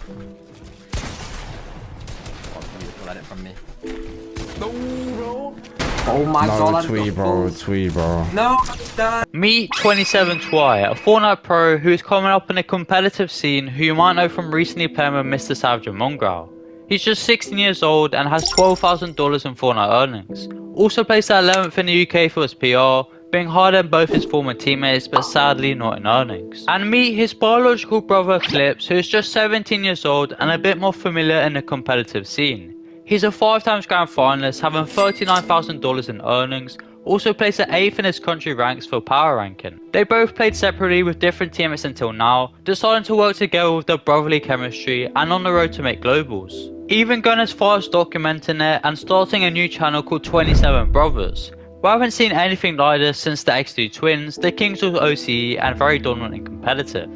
You let it from me. No, bro. Oh my god, Twee, bro. Twee, bro. No, that. Meet 27 Twy, a Fortnite pro who is coming up in a competitive scene who you might know from recently playing with MrSavage and Mongraal. He's just 16 years old and has $12,000 in Fortnite earnings. Also placed at 11th in the UK for his PR, being higher than both his former teammates but sadly not in earnings. And meet his biological brother Eclipse, who is just 17 years old and a bit more familiar in the competitive scene. He's a 5-time grand finalist, having $39,000 in earnings, also placed at 8th in his country ranks for power ranking. They both played separately with different teammates until now, deciding to work together with their brotherly chemistry and on the road to make globals. Even going as far as documenting it and starting a new channel called 27 Brothers. We haven't seen anything like this since the X2 twins, the kings of OCE and very dominant and competitive.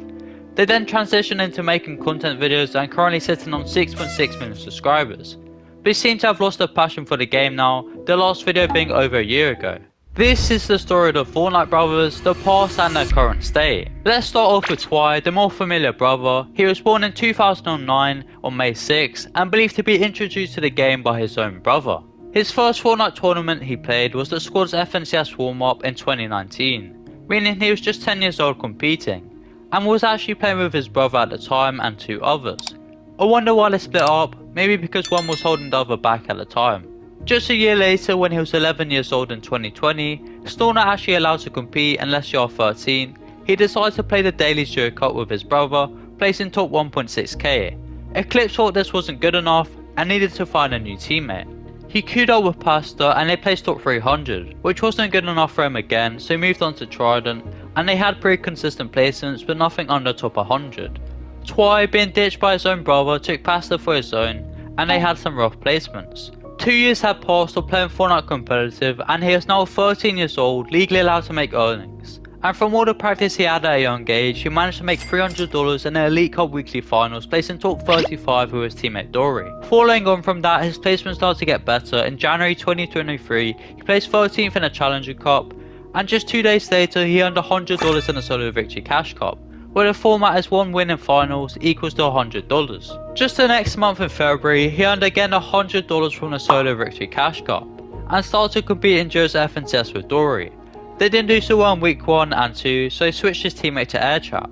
They then transitioned into making content videos and currently sitting on 6.6 million subscribers. They seem to have lost their passion for the game now, their last video being over a year ago. This is the story of the Fortnite brothers, the past and their current state. Let's start off with Twy, the more familiar brother. He was born in 2009 on May 6 and believed to be introduced to the game by his own brother. His first Fortnite tournament he played was the squad's FNCS warm-up in 2019, meaning he was just 10 years old competing, and was actually playing with his brother at the time and 2 others. I wonder why they split up, maybe because one was holding the other back at the time. Just a year later, when he was 11 years old in 2020, still not actually allowed to compete unless you are 13, he decided to play the Daily Duo Cup with his brother, placing top 1.6k. Eclipse thought this wasn't good enough and needed to find a new teammate. He queued up with Pasta and they placed top 300, which wasn't good enough for him again, so he moved on to Trident, and they had pretty consistent placements but nothing under top 100. Twy, being ditched by his own brother, took Pasta for his own, and they had some rough placements. 2 years had passed of playing Fortnite competitive, and he is now 13 years old, legally allowed to make earnings. And from all the practice he had at a young age, he managed to make $300 in the Elite Cup weekly finals, placing top 35 with his teammate Dory. Following on from that, his placement started to get better. In January 2023, he placed 13th in the Challenger Cup, and just 2 days later, he earned $100 in the Solo Victory Cash Cup, where the format is 1 win in finals equals to $100. Just the next month in February, he earned again $100 from the Solo Victory Cash Cup, and started to compete in Duos FNCS with Dory. They didn't do so well in week 1 and 2, so he switched his teammate to Air Trap.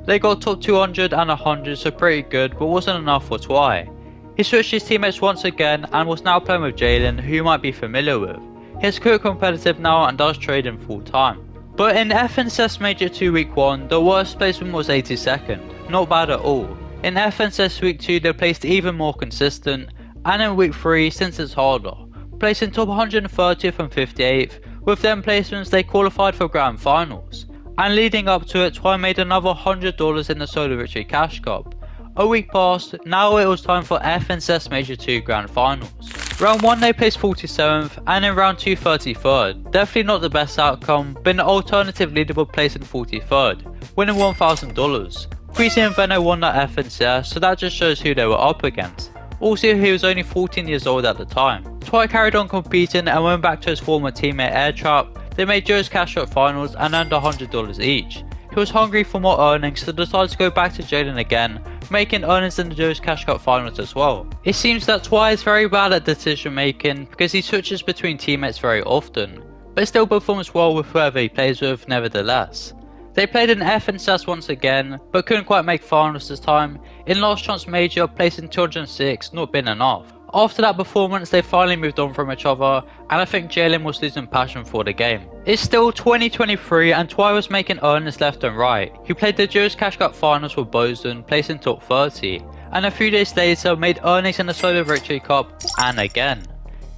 They got top 200 and 100, so pretty good, but wasn't enough for Twy. He switched his teammates once again and was now playing with Jalen, who you might be familiar with. He's quite competitive now and does trading full time. But in FNCS Major 2 week 1, the worst placement was 82nd, not bad at all. In FNCS week 2 they placed even more consistent, and in week 3 since it's harder, placing top 130th and 58th, with them placements they qualified for grand finals. And leading up to it, Twy made another $100 in the Solo Victory Cash Cup. A week passed, now it was time for FNCS Major 2 Grand Finals. Round 1 they placed 47th, and in round 2 33rd. Definitely not the best outcome, but an alternative leaderboard placed in 43rd, winning $1,000. Queasy and Venno won that FNCS, so that just shows who they were up against. Also, he was only 14 years old at the time. Twy carried on competing and went back to his former teammate Air Trap. They made Joe's Cash Cup finals and earned $100 each. He was hungry for more earnings, so decided to go back to Jalen again, making earnings in the Joe's Cash Cup finals as well. It seems that Twy is very bad at decision making because he switches between teammates very often, but still performs well with whoever he plays with nevertheless. They played in FNCS once again, but couldn't quite make finals this time. In Last Chance Major, placing 206, not been enough. After that performance, they finally moved on from each other, and I think Jalen was losing passion for the game. It's still 2023 and Twy was making earnings left and right. He played the Joe's Cash Cup finals with Bosun, placing top 30, and a few days later made earnings in the Solo Victory Cup, and again.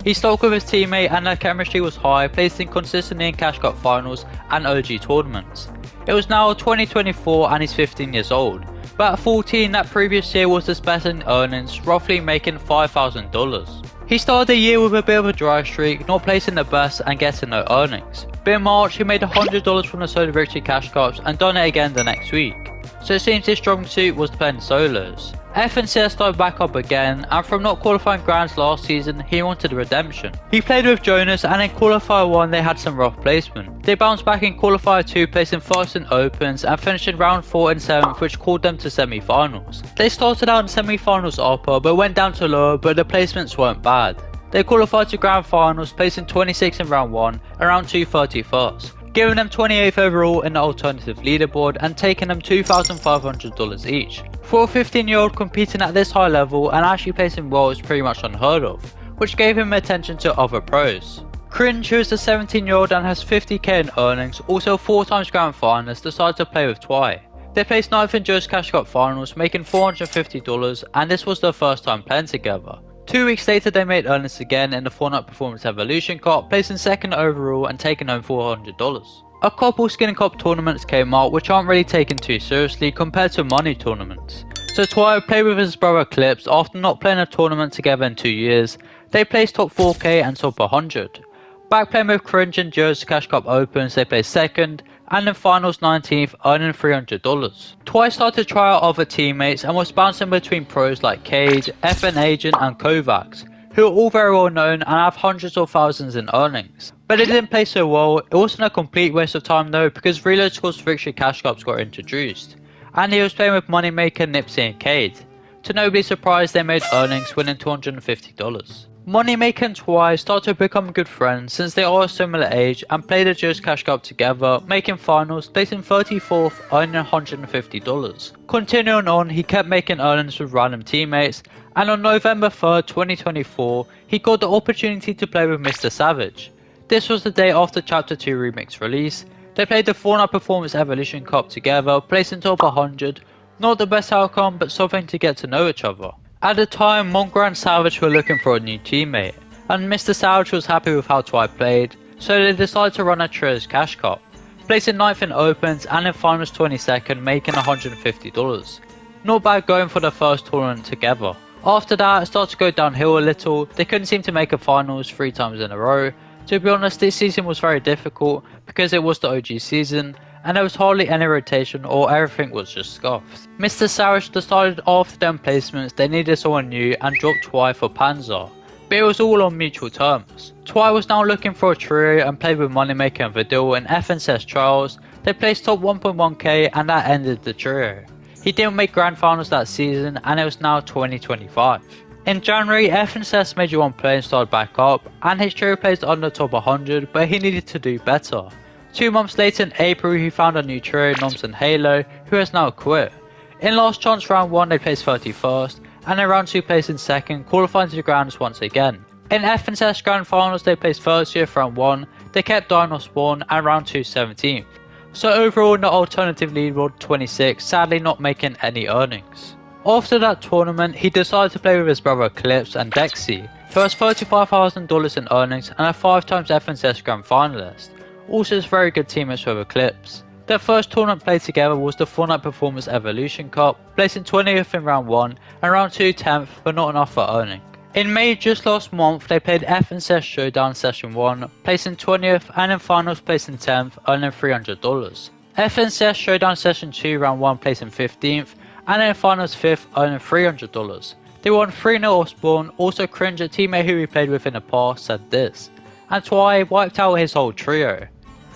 He stuck with his teammate and their chemistry was high, placing consistently in Cash Cup finals and OG tournaments. It was now 2024 and he's 15 years old. But at 14, that previous year was his best in earnings, roughly making $5,000. He started the year with a bit of a dry streak, not placing the best and getting no earnings. But in March, he made $100 from the Solo Victory Cash Cups and done it again the next week. So it seems his strong suit was playing solos. FNCS started back up again, and from not qualifying grands last season, he wanted redemption. He played with Jonas, and in qualifier 1 they had some rough placement. They bounced back in qualifier 2, placing first in opens and finished in round 4 and 7th, which called them to semi-finals. They started out in semi-finals upper but went down to lower, but the placements weren't bad. They qualified to grand finals, placing 26th in round 1 and round 2 31st, giving them 28th overall in the alternative leaderboard and taking them $2,500 each. For a 15-year-old competing at this high level and actually placing well is pretty much unheard of, which gave him attention to other pros. Cringe, who is a 17-year-old and has 50k in earnings, also 4 times grand finalist, decided to play with Twy. They placed 9th in Joe's Cash Cup finals, making $450, and this was their first time playing together. 2 weeks later they made earnings again in the Fortnite Performance Evolution Cup, placing 2nd overall and taking home $400. A couple Skin Cup tournaments came out which aren't really taken too seriously compared to money tournaments. So Twy played with his brother Eclipse after not playing a tournament together in 2 years. They placed top 4k and top 100. Back playing with Cringe and Joe's Cash Cup Opens, they placed 2nd and in finals 19th, earning $300. Twy started to try out other teammates and was bouncing between pros like Cade, FN Agent and Kovacs, who are all very well known and have hundreds or thousands in earnings. But it didn't play so well. It wasn't a complete waste of time though, because Reload Score's Victory Cash Cups got introduced, and he was playing with Moneymaker, Nipsey and Cade. To nobody's surprise, they made earnings, winning $250. Moneymaker and Twy started to become good friends since they are a similar age and played a Joe's Cash Cup together, making finals, placing 34th, earning $150. Continuing on, he kept making earnings with random teammates, and on November 3rd, 2024, he got the opportunity to play with MrSavage. This was the day after Chapter 2 Remix release. They played the Fortnite Performance Evolution Cup together, placing top 100. Not the best outcome, but something to get to know each other. At the time, Mongraal and Savage were looking for a new teammate, and MrSavage was happy with how Twy played, so they decided to run a Joe's Cash Cup, placing 9th in opens and in finals 22nd, making $150. Not bad going for the first tournament together. After that, it started to go downhill a little. They couldn't seem to make a finals 3 times in a row. To be honest, this season was very difficult because it was the OG season and there was hardly any rotation or everything was just scuffed. MrSavage decided after them placements they needed someone new and dropped Twy for Panzer, but it was all on mutual terms. Twy was now looking for a trio and played with Moneymaker and Vidal in FNCS trials. They placed top 1.1k and that ended the trio. He didn't make grand finals that season and it was now 2025. In January, FNCS Major 1 playing started back up and his trio placed under top 100, but he needed to do better. 2 months later in April he found a new trio, Noms and Halo, who has now quit. In Last Chance round 1 they placed 31st and in round 2 placed in 2nd, qualifying to the grands once again. In FNCS Grand Finals they placed 30th round 1, they kept Dino Spawn and round 2 17th. So overall in the alternative leaderboard 26, sadly not making any earnings. After that tournament, he decided to play with his brother Eclipse and Dexy, who has $35,000 in earnings and a 5 times FNCS Grand Finalist. Also is very good teammates with Eclipse. Their first tournament played together was the Fortnite Performance Evolution Cup, placing 20th in round 1 and round 2 10th, but not enough for earning. In May just last month, they played FNCS Showdown Session 1, placing 20th and in finals placing 10th, earning $300. FNCS Showdown Session 2 round 1 placing 15th, and in finals 5th, earning $300. They won 3-0 off spawn. Also Cringe, a teammate who we played with in the past, said this, and Twy wiped out his whole trio.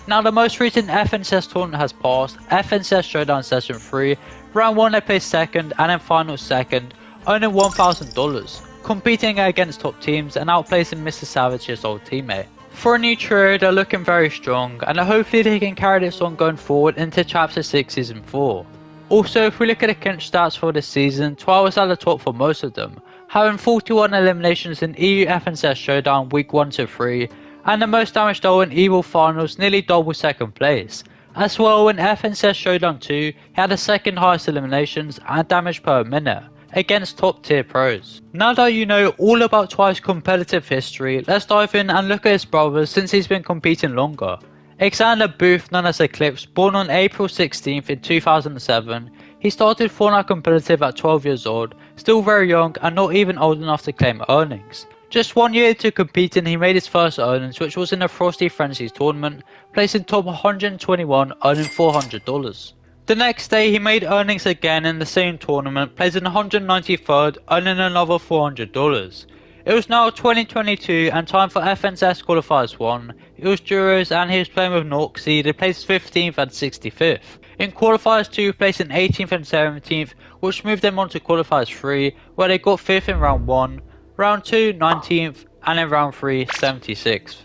Now the most recent FNCS tournament has passed, FNCS Showdown Session 3, round 1 they placed 2nd and in finals 2nd, earning $1,000, competing against top teams and outplacing MrSavage's old teammate. For a new trio, they're looking very strong and hopefully they can carry this on going forward into Chapter 6 Season 4. Also, if we look at the Kinch stats for this season, Twy was at the top for most of them, having 41 eliminations in EU FNCS Showdown week 1 to 3, and the most damage dealt in Evil Finals, nearly double 2nd place. As well, in FNCS Showdown 2, he had the 2nd highest eliminations and damage per minute, against top tier pros. Now that you know all about Twy's competitive history, let's dive in and look at his brothers since he's been competing longer. Alexander Booth, known as Eclipse, born on April 16th in 2007, he started Fortnite competitive at 12 years old, still very young and not even old enough to claim earnings. Just 1 year into competing, he made his first earnings, which was in the Frosty Frenzies tournament, placing top 121, earning $400. The next day he made earnings again in the same tournament, placing 193rd, earning another $400. It was now 2022 and time for FNCS Qualifiers 1. It was Duros and he was playing with Noxy. They placed 15th and 65th. In Qualifiers 2 placing 18th and 17th, which moved them on to Qualifiers 3 where they got 5th in round 1, round 2 19th and in round 3 76th.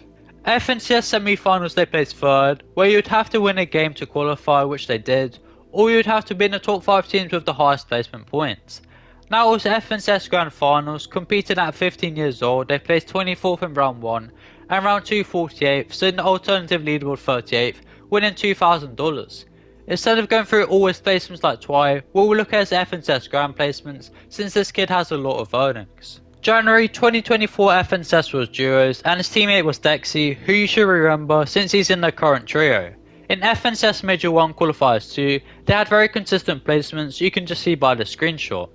FNCS semi-finals they placed 3rd, where you'd have to win a game to qualify, which they did, or you'd have to be in the top 5 teams with the highest placement points. Now it was FNCS Grand Finals, competing at 15 years old. They placed 24th in round 1 and round 2 48th, so in the alternative leaderboard 38th, winning $2,000. Instead of going through all his placements like Twy, we'll look at his FNCS Grand placements since this kid has a lot of earnings. January 2024 FNCS was Duros and his teammate was Dexy, who you should remember since he's in the current trio. In FNCS Major 1 Qualifiers 2, they had very consistent placements you can just see by the screenshot,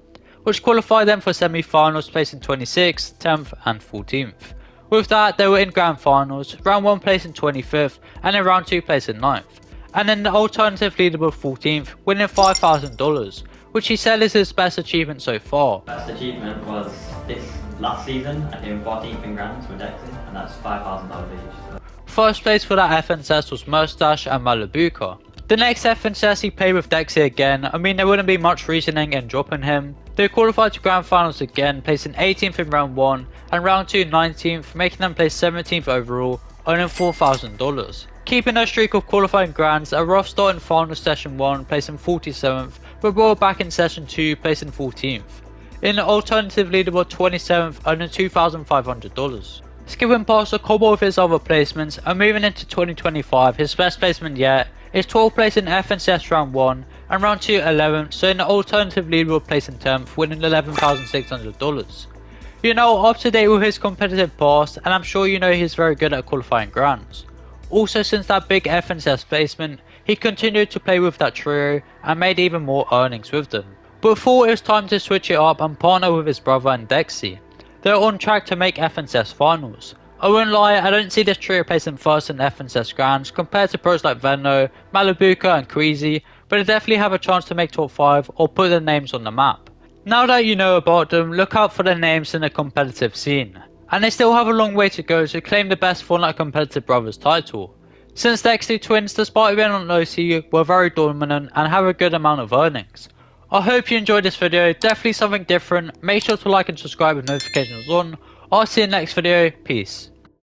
which qualified them for semi-finals placing 26th, 10th and 14th. With that, they were in Grand Finals, round 1 placing 25th and in round 2 placing 9th, and in the alternative leaderboard 14th, winning $5,000, which he said is his best achievement so far. Best achievement was this last season. I came 14th in Grands with Dexy, and that's $5,000 each. So. First place for that FNCS was Mustache and Malibuka. The next FNCS he played with Dexy again. I mean, there wouldn't be much reasoning in dropping him. They qualified to Grand Finals again, placing 18th in round 1 and round 2 19th, making them place 17th overall, earning $4,000. Keeping their streak of qualifying Grands, a rough start in Final Session 1, placing 47th, but brought back in Session 2, placing 14th. In the alternative leaderboard 27th, earning $2,500. Skipping past a couple of his other placements and moving into 2025, his best placement yet is 12th place in FNCS round 1 and round 2 11th, so in the alternative leaderboard placing 10th, winning $11,600. You know, up to date with his competitive past, and I'm sure you know he's very good at qualifying Grands. Also, since that big FNCS placement, he continued to play with that trio and made even more earnings with them. But thought it was time to switch it up and partner with his brother and Dexy. They're on track to make FNCS finals. I won't lie, I don't see this trio placing first in FNCS Grands compared to pros like Venno, Malibuka and Queasy, but they definitely have a chance to make top 5 or put their names on the map. Now that you know about them, look out for their names in the competitive scene. And they still have a long way to go to claim the best Fortnite competitive brothers title. Since the Dexy twins, despite being on OC, were very dominant and have a good amount of earnings. I hope you enjoyed this video, definitely something different. Make sure to like and subscribe with notifications on. I'll see you in the next video, peace.